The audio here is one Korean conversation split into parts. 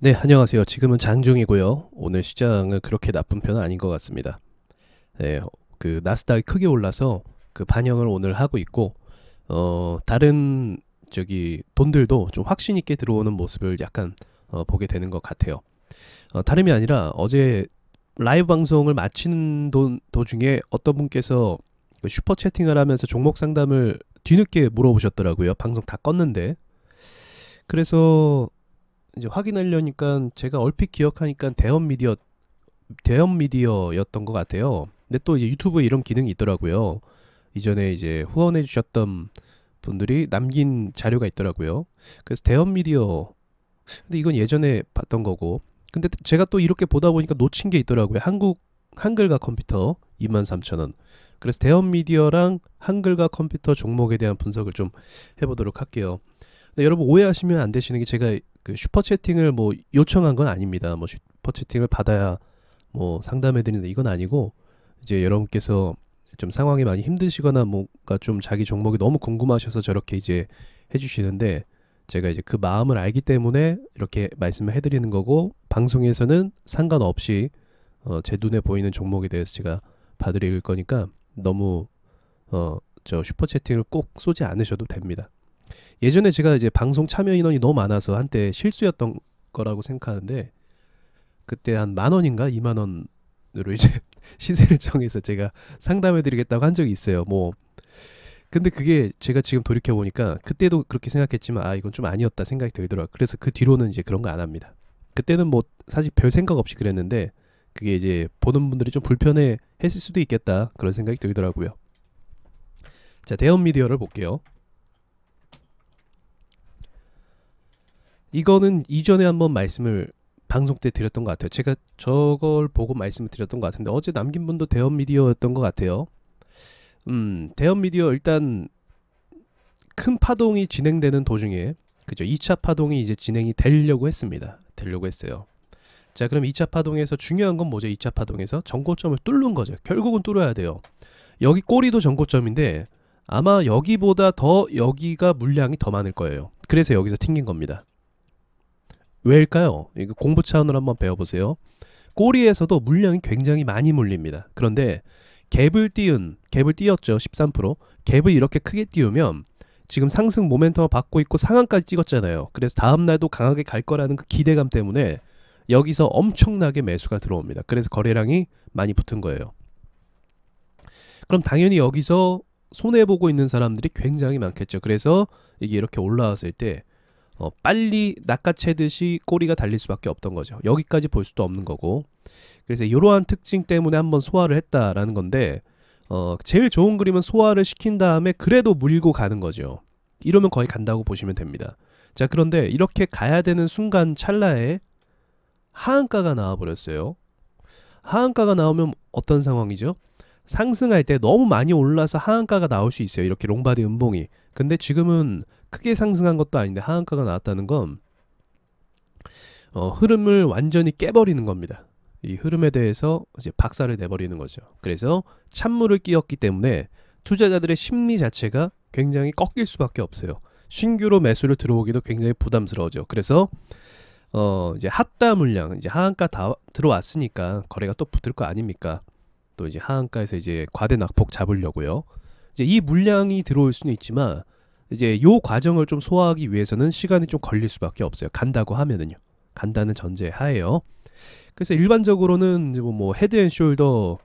네, 안녕하세요. 지금은 장중이고요. 오늘 시장은 그렇게 나쁜 편은 아닌 것 같습니다. 네, 그 나스닥이 크게 올라서 그 반영을 오늘 하고 있고, 다른 저기 돈들도 좀 확신 있게 들어오는 모습을 약간 보게 되는 것 같아요. 다름이 아니라 어제 라이브 방송을 마치는 도중에 어떤 분께서 그 슈퍼 채팅을 하면서 종목 상담을 뒤늦게 물어보셨더라고요. 방송 다 껐는데. 그래서 이제 확인하려니까 제가 얼핏 기억하니까 대형 미디어였던 것 같아요. 근데 또 이제 유튜브에 이런 기능이 있더라고요. 이전에 이제 후원해 주셨던 분들이 남긴 자료가 있더라고요. 그래서 대형 미디어, 근데 이건 예전에 봤던 거고, 근데 제가 또 이렇게 보다 보니까 놓친 게 있더라고요. 한글과 컴퓨터 23,000원. 그래서 대형 미디어랑 한글과 컴퓨터 종목에 대한 분석을 좀 해보도록 할게요. 근데 여러분 오해하시면 안 되시는 게, 제가 그 슈퍼 채팅을 뭐 요청한 건 아닙니다. 뭐 슈퍼 채팅을 받아야 뭐 상담해 드린다 이건 아니고, 이제 여러분께서 좀 상황이 많이 힘드시거나 뭔가 좀 자기 종목이 너무 궁금하셔서 저렇게 이제 해주시는데, 제가 이제 그 마음을 알기 때문에 이렇게 말씀을 해드리는 거고, 방송에서는 상관없이 제 눈에 보이는 종목에 대해서 제가 봐드릴 거니까 너무 저 슈퍼 채팅을 꼭 쏘지 않으셔도 됩니다. 예전에 제가 이제 방송 참여 인원이 너무 많아서 한때 실수였던 거라고 생각하는데, 그때 한 10,000원인가 20,000원으로 이제 시세를 정해서 제가 상담해 드리겠다고 한 적이 있어요. 뭐 근데 그게 제가 지금 돌이켜 보니까 그때도 그렇게 생각했지만, 아 이건 좀 아니었다 생각이 들더라고요. 그래서 그 뒤로는 이제 그런 거 안 합니다. 그때는 뭐 사실 별 생각 없이 그랬는데, 그게 이제 보는 분들이 좀 불편해 했을 수도 있겠다 그런 생각이 들더라고요. 자, 대형 미디어를 볼게요. 이거는 이전에 한번 말씀을 방송 때 드렸던 것 같아요. 제가 저걸 보고 말씀을 드렸던 것 같은데, 어제 남긴 분도 대형 미디어였던 것 같아요. 대형 미디어 일단 큰 파동이 진행되는 도중에, 그죠? 2차 파동이 이제 진행이 되려고 했습니다. 되려고 했어요. 자, 그럼 2차 파동에서 중요한 건 뭐죠? 2차 파동에서 전고점을 뚫는 거죠. 결국은 뚫어야 돼요. 여기 꼬리도 전고점인데 아마 여기보다 더 여기가 물량이 더 많을 거예요. 그래서 여기서 튕긴 겁니다. 왜일까요? 이거 공부 차원으로 한번 배워보세요. 꼬리에서도 물량이 굉장히 많이 몰립니다. 그런데 갭을 띄었죠. 13%. 갭을 이렇게 크게 띄우면 지금 상승 모멘텀을 받고 있고 상한까지 찍었잖아요. 그래서 다음날도 강하게 갈 거라는 그 기대감 때문에 여기서 엄청나게 매수가 들어옵니다. 그래서 거래량이 많이 붙은 거예요. 그럼 당연히 여기서 손해보고 있는 사람들이 굉장히 많겠죠. 그래서 이게 이렇게 올라왔을 때 빨리 낚아채듯이 꼬리가 달릴 수밖에 없던 거죠. 여기까지 볼 수도 없는 거고. 그래서 이러한 특징 때문에 한번 소화를 했다라는 건데, 제일 좋은 그림은 소화를 시킨 다음에 그래도 물고 가는 거죠. 이러면 거의 간다고 보시면 됩니다. 자, 그런데 이렇게 가야 되는 순간 찰나에 하한가가 나와버렸어요. 하한가가 나오면 어떤 상황이죠? 상승할 때 너무 많이 올라서 하한가가 나올 수 있어요. 이렇게 롱바디 음봉이. 근데 지금은 크게 상승한 것도 아닌데 하한가가 나왔다는 건 흐름을 완전히 깨버리는 겁니다. 이 흐름에 대해서 이제 박살을 내버리는 거죠. 그래서 찬물을 끼얹기 때문에 투자자들의 심리 자체가 굉장히 꺾일 수밖에 없어요. 신규로 매수를 들어오기도 굉장히 부담스러워져. 그래서 이제 핫다 물량, 이제 하한가 다 들어왔으니까 거래가 또 붙을 거 아닙니까? 또 이제 하한가에서 이제 과대 낙폭 잡으려고요. 이제 이 물량이 들어올 수는 있지만, 이제 요 과정을 좀 소화하기 위해서는 시간이 좀 걸릴 수밖에 없어요. 간다고 하면은요. 간다는 전제 하에요. 그래서 일반적으로는 이제 뭐 헤드앤숄더까지는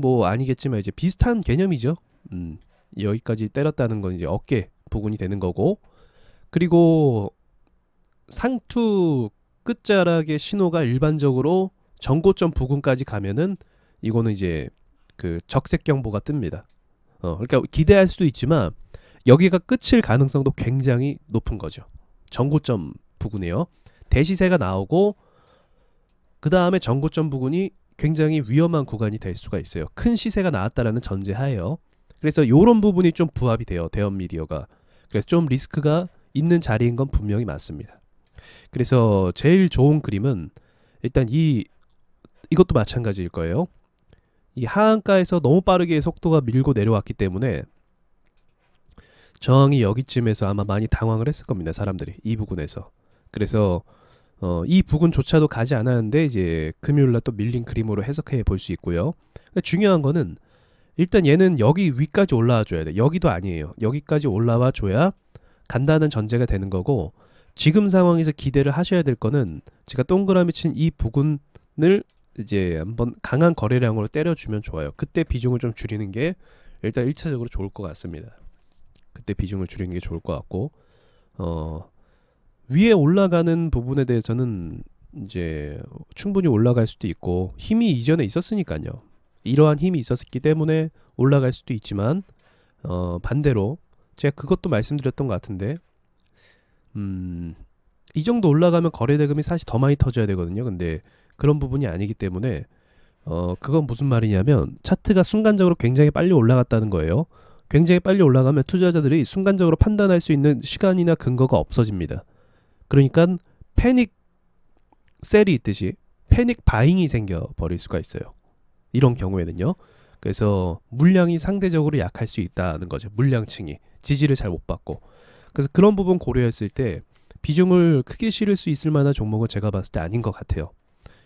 뭐 아니겠지만 이제 비슷한 개념이죠. 여기까지 때렸다는 건 이제 어깨 부분이 되는 거고, 그리고 상투 끝자락의 신호가 일반적으로 전고점 부근까지 가면은 이거는 이제 그 적색 경보가 뜹니다. 그러니까 기대할 수도 있지만 여기가 끝일 가능성도 굉장히 높은 거죠. 전고점 부근이요. 대시세가 나오고 그 다음에 전고점 부근이 굉장히 위험한 구간이 될 수가 있어요. 큰 시세가 나왔다라는 전제하에요. 그래서 이런 부분이 좀 부합이 돼요. 대형 미디어가. 그래서 좀 리스크가 있는 자리인 건 분명히 맞습니다. 그래서 제일 좋은 그림은 일단 이것도 마찬가지일 거예요. 이 하한가에서 너무 빠르게 속도가 밀고 내려왔기 때문에 저항이 여기쯤에서 아마 많이 당황을 했을 겁니다. 사람들이 이 부분에서. 그래서 이 부근조차도 가지 않았는데 이제 금요일날 또 밀린 그림으로 해석해 볼 수 있고요. 근데 중요한 거는 일단 얘는 여기 위까지 올라와 줘야 돼. 여기도 아니에요. 여기까지 올라와 줘야 간다는 전제가 되는 거고, 지금 상황에서 기대를 하셔야 될 거는 제가 동그라미 친 이 부근을 이제 한번 강한 거래량으로 때려주면 좋아요. 그때 비중을 좀 줄이는 게 일단 1차적으로 좋을 것 같습니다. 그때 비중을 줄이는 게 좋을 것 같고, 위에 올라가는 부분에 대해서는 이제 충분히 올라갈 수도 있고, 힘이 이전에 있었으니까요. 이러한 힘이 있었기 때문에 올라갈 수도 있지만, 반대로 제가 그것도 말씀드렸던 것 같은데, 이 정도 올라가면 거래대금이 사실 더 많이 터져야 되거든요. 근데 그런 부분이 아니기 때문에 그건 무슨 말이냐면, 차트가 순간적으로 굉장히 빨리 올라갔다는 거예요. 굉장히 빨리 올라가면 투자자들이 순간적으로 판단할 수 있는 시간이나 근거가 없어집니다. 그러니까 패닉 셀이 있듯이 패닉 바잉이 생겨 버릴 수가 있어요. 이런 경우에는요. 그래서 물량이 상대적으로 약할 수 있다는 거죠. 물량층이 지지를 잘 못 받고. 그래서 그런 부분 고려했을 때 비중을 크게 실을 수 있을 만한 종목은 제가 봤을 때 아닌 것 같아요.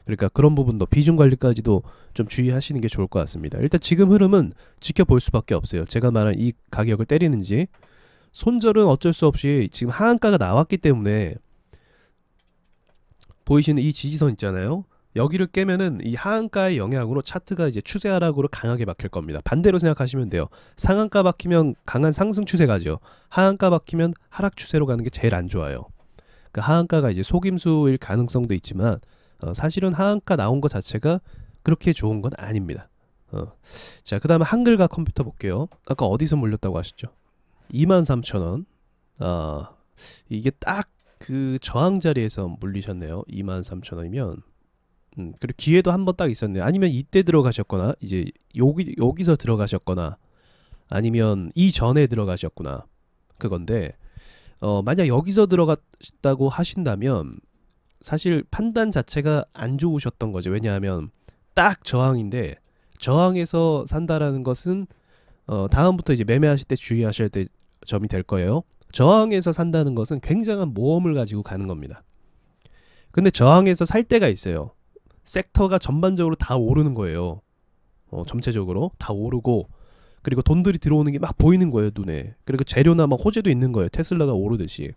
그러니까 그런 부분도 비중 관리까지도 좀 주의하시는 게 좋을 것 같습니다. 일단 지금 흐름은 지켜볼 수밖에 없어요. 제가 말한 이 가격을 때리는지, 손절은 어쩔 수 없이 지금 하한가가 나왔기 때문에, 보이시는 이 지지선 있잖아요. 여기를 깨면은 이 하한가의 영향으로 차트가 이제 추세 하락으로 강하게 박힐 겁니다. 반대로 생각하시면 돼요. 상한가 박히면 강한 상승 추세 가죠. 하한가 박히면 하락 추세로 가는 게 제일 안 좋아요. 그 하한가가 이제 속임수일 가능성도 있지만, 사실은 하한가 나온 것 자체가 그렇게 좋은 건 아닙니다. 자, 그 다음에 한글과 컴퓨터 볼게요. 아까 어디서 물렸다고 하셨죠? 23,000원. 이게 딱 그 저항 자리에서 물리셨네요. 23,000원이면. 그리고 기회도 한 번 딱 있었네요. 아니면 이때 들어가셨거나, 이제 여기서 들어가셨거나, 아니면 이전에 들어가셨구나, 그건데, 만약 여기서 들어갔다고 하신다면 사실 판단 자체가 안 좋으셨던 거죠. 왜냐하면 딱 저항인데, 저항에서 산다라는 것은 다음부터 이제 매매하실 때 주의하셔야 될 점이 될 거예요. 저항에서 산다는 것은 굉장한 모험을 가지고 가는 겁니다. 근데 저항에서 살 때가 있어요. 섹터가 전반적으로 다 오르는 거예요. 전체적으로 다 오르고, 그리고 돈들이 들어오는 게 막 보이는 거예요, 눈에. 그리고 재료나 막 호재도 있는 거예요. 테슬라가 오르듯이.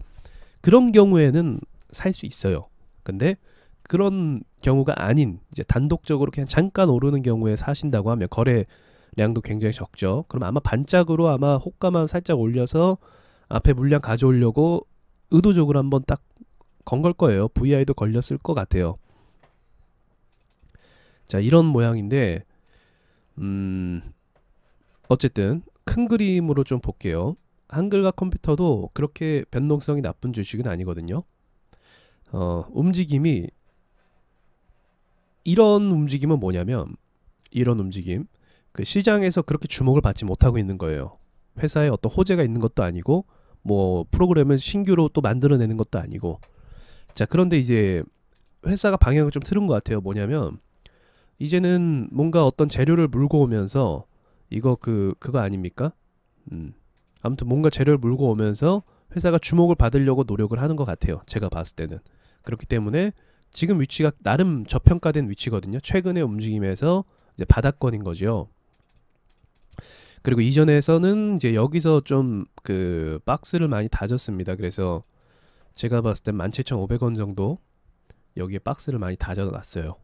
그런 경우에는 살 수 있어요. 근데 그런 경우가 아닌, 이제 단독적으로 그냥 잠깐 오르는 경우에 사신다고 하면 거래량도 굉장히 적죠. 그럼 아마 반짝으로 아마 호가만 살짝 올려서 앞에 물량 가져오려고 의도적으로 한번 딱 건 걸 거예요. VI도 걸렸을 것 같아요. 자, 이런 모양인데, 어쨌든 큰 그림으로 좀 볼게요. 한글과 컴퓨터도 그렇게 변동성이 나쁜 주식은 아니거든요. 움직임이, 이런 움직임은 뭐냐면, 이런 움직임, 그 시장에서 그렇게 주목을 받지 못하고 있는 거예요. 회사에 어떤 호재가 있는 것도 아니고, 뭐 프로그램을 신규로 또 만들어내는 것도 아니고. 자, 그런데 이제 회사가 방향을 좀 틀은 것 같아요. 뭐냐면, 이제는 뭔가 어떤 재료를 물고 오면서, 이거 그거 아닙니까? 아무튼 뭔가 재료를 물고 오면서 회사가 주목을 받으려고 노력을 하는 것 같아요. 제가 봤을 때는. 그렇기 때문에 지금 위치가 나름 저평가된 위치거든요. 최근의 움직임에서 이제 바닥권인 거죠. 그리고 이전에서는 이제 여기서 좀 그 박스를 많이 다졌습니다. 그래서 제가 봤을 땐 17,500원 정도 여기에 박스를 많이 다져놨어요.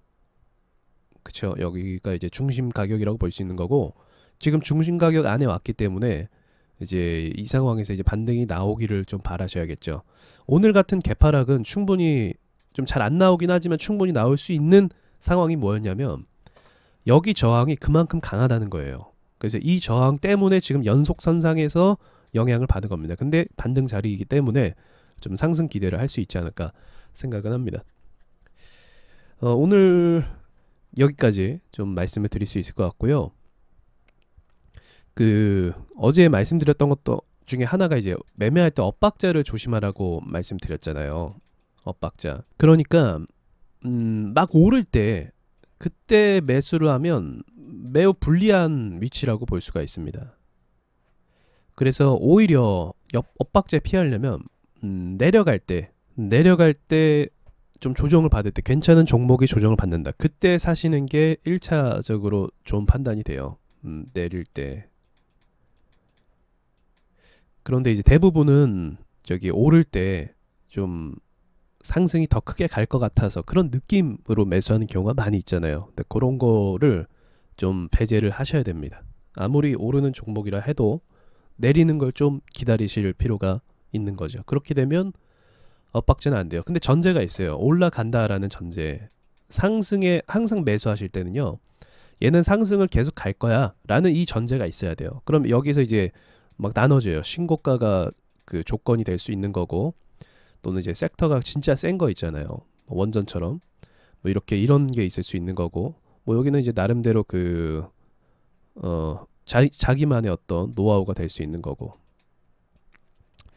그쵸? 여기가 이제 중심 가격이라고 볼 수 있는 거고, 지금 중심 가격 안에 왔기 때문에 이제 이 상황에서 이제 반등이 나오기를 좀 바라셔야겠죠. 오늘 같은 개파락은 충분히 좀 잘 안 나오긴 하지만 충분히 나올 수 있는 상황이 뭐였냐면, 여기 저항이 그만큼 강하다는 거예요. 그래서 이 저항 때문에 지금 연속선상에서 영향을 받은 겁니다. 근데 반등 자리이기 때문에 좀 상승 기대를 할 수 있지 않을까 생각은 합니다. 오늘 여기까지 좀 말씀을 드릴 수 있을 것 같고요. 그 어제 말씀드렸던 것도 중에 하나가 이제 매매할 때 엇박자를 조심하라고 말씀드렸잖아요. 엇박자. 그러니까 막 오를 때 그때 매수를 하면 매우 불리한 위치라고 볼 수가 있습니다. 그래서 오히려 엇박자 피하려면 내려갈 때 좀 조정을 받을 때 괜찮은 종목이 조정을 받는다. 그때 사시는 게 1차적으로 좋은 판단이 돼요. 내릴 때. 그런데 이제 대부분은 저기 오를 때 좀 상승이 더 크게 갈 것 같아서 그런 느낌으로 매수하는 경우가 많이 있잖아요. 근데 그런 거를 좀 배제를 하셔야 됩니다. 아무리 오르는 종목이라 해도 내리는 걸 좀 기다리실 필요가 있는 거죠. 그렇게 되면 엇박자는 안 돼요. 근데 전제가 있어요. 올라간다라는 전제. 상승에 항상 매수하실 때는요. 얘는 상승을 계속 갈 거야 라는 이 전제가 있어야 돼요. 그럼 여기서 이제 막 나눠져요. 신고가가 그 조건이 될 수 있는 거고, 또는 이제 섹터가 진짜 센 거 있잖아요. 원전처럼 뭐 이렇게 이런 게 있을 수 있는 거고, 뭐 여기는 이제 나름대로 그 자기만의 어떤 노하우가 될 수 있는 거고,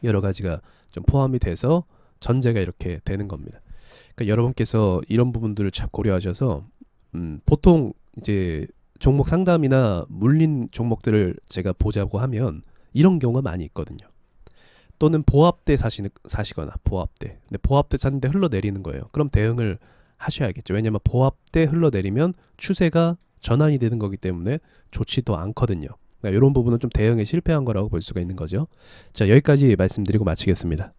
여러 가지가 좀 포함이 돼서 전제가 이렇게 되는 겁니다. 그러니까 여러분께서 이런 부분들을 잘 고려하셔서 보통 이제 종목 상담이나 물린 종목들을 제가 보자고 하면 이런 경우가 많이 있거든요. 또는 보합대 사시거나 보합대. 근데 보합대 샀는데 흘러내리는 거예요. 그럼 대응을 하셔야겠죠. 왜냐면 보합대 흘러내리면 추세가 전환이 되는 거기 때문에 좋지도 않거든요. 그러니까 이런 부분은 좀 대응에 실패한 거라고 볼 수가 있는 거죠. 자, 여기까지 말씀드리고 마치겠습니다.